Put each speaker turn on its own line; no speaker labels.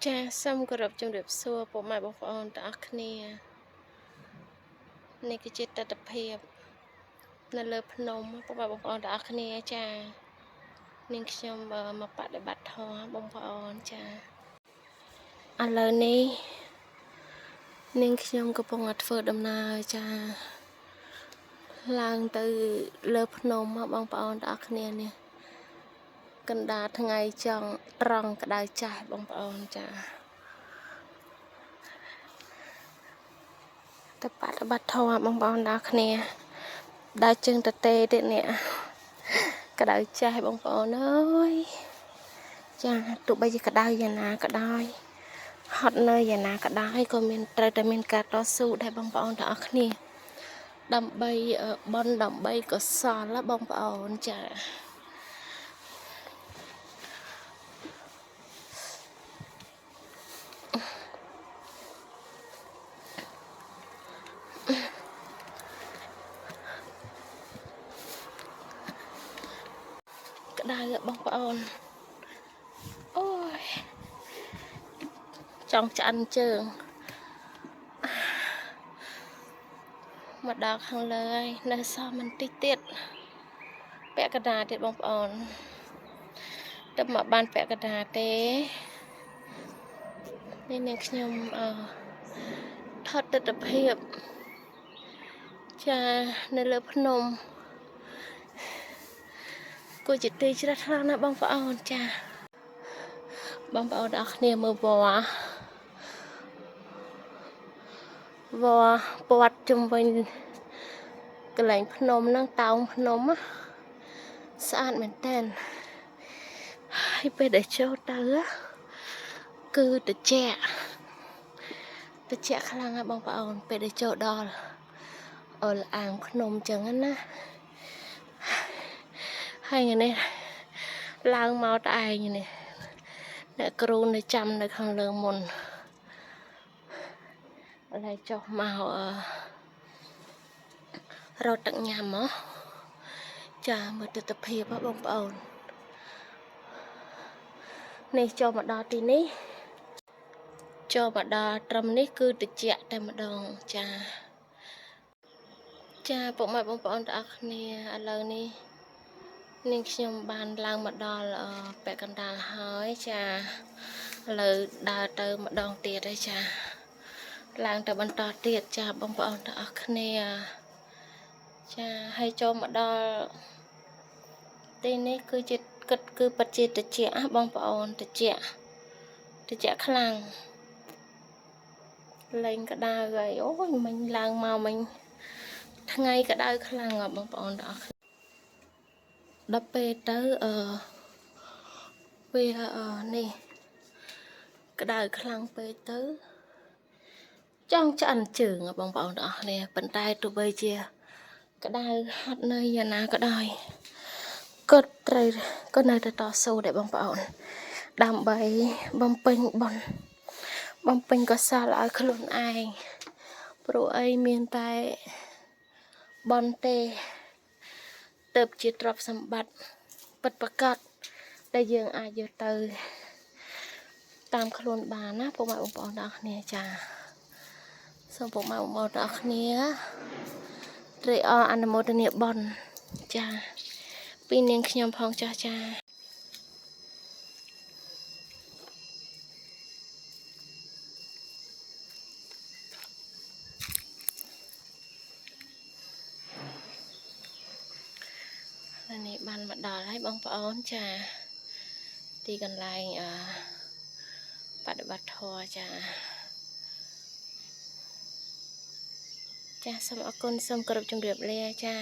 ចាសូមគោរពជំរាបសួរពុកម៉ែបងប្អូនទាំងអស់គ្នានេះគឺជាទស្សនវិជ្ជានៅលើភ្នំពុកម៉ែបងប្អូនទាំងអស់គ្នាចានាងខ្ញុំមកបដិបត្តិធម៌បងប្អូនចាឥឡូវនេះនាងខ្ញុំកំពុងធ្វើដំណើរចាឡើងទៅលើភ្នំបងប្អូនទាំងអស់គ្នានេះកណ្ដាលថ្ងៃចង់ត្រង់ក្តៅចាស់បងប្អូនចាទៅបដិបត្តិធម៌បងប្អូនទាំងគ្នាដើរជើងតទេទៀតនេះក្តៅចាស់បងប្អូនអើយចាទោះបីជាក្តៅយ៉ាងណាក៏ដោយហត់នៅយ៉ាងណាក៏ដោយក៏មានត្រូវតែមានការតស៊ូដែរបងប្អូនទាំងអស់គ្នាដើម្បីបន់ដើម្បីកុសលបងប្អូនចាក្តៅបងប្អូនអូយចង់ឆ្អិនជើងមកដល់ខាងលើហើយនៅសល់មិនតិចទៀតពាក់កណ្ដាលទៀតបងប្អូនទៅមកបានពាក់កណ្ដាលទេនេះនាងខ្ញុំថតទស្សនវិជ្ជាចានៅលើភ្នំគួរជាទីជ្រះថ្លាណាស់បងប្អូនចាបងប្អូនទាំងអស់គ្នាមើលវត្តព័ទ្ធជុំវិញកន្លែងភ្នំហ្នឹងតោងភ្នំស្អាតមែនតើហើយពេលដែលចូលទៅគឺត្រជាក់ខ្លាំងណាស់បងប្អូនពេលដែលចូលដល់អាងភ្នំចឹងណាហើយនេះឡើងមកតឯងនេះអ្នកគ្រូនៅចាំនៅខាងលើមុនឥឡូវចុះមករត់ទឹកញ៉ាំហ៎ចាមើលទស្សនវិជ្ជាបងប្អូននេះចូលមកដល់ទីនេះចូលមកដល់ត្រឹមនេះគឺត្រជាក់តែម្ដងចាពុកម៉ែបងប្អូនទាំងអស់គ្នាឥឡូវនេះនាងខ្ញុំបានឡើងមកដល់ពាក់កណ្ដាលហើយចាឥឡូវដើរទៅម្ដងទៀតហើយចាឡើងទៅបន្តទៀតចាបងប្អូនទាំងអស់គ្នាចាហើយចូលមកដល់ទីនេះគឺជាគឺពិតជាត្រជាក់បងប្អូនត្រជាក់ខ្លាំងលេងក្តៅហើយអូយមិញឡើងមកមិញថ្ងៃក្តៅខ្លាំងបងប្អូនទាំងអស់ដល់ពេលទៅវានេះក្តៅខ្លាំងពេកទៅចង់ឆ្អិនជើងបងប្អូនទាំងអស់គ្នាប៉ុន្តែទោះបីជាក្តៅហត់នៅយ៉ាងណាក៏ដោយក៏នៅតែតស៊ូដែរបងប្អូនដើម្បីបំពេញបុណ្យបំពេញកុសលឲ្យខ្លួនឯងព្រោះអីមានតែបុណ្យទេទៅជាទ្រព្យសម្បត្តិពិតប្រាកដដែលយើងអាចយកទៅតាមខ្លួនបានណាពុកម៉ែបងប្អូនទាំងអស់គ្នាចាសូមពុកម៉ែបងប្អូនទាំងអស់គ្នាត្រេកអរអនុមោទនាបុណ្យចាពីនាងខ្ញុំផងចានេះបានមកដល់ហើយបងប្អូនចាទីកន្លែងបដិបត្តិធម៌ចាសូមអរគុណសូមគោរពជម្រាបលាចា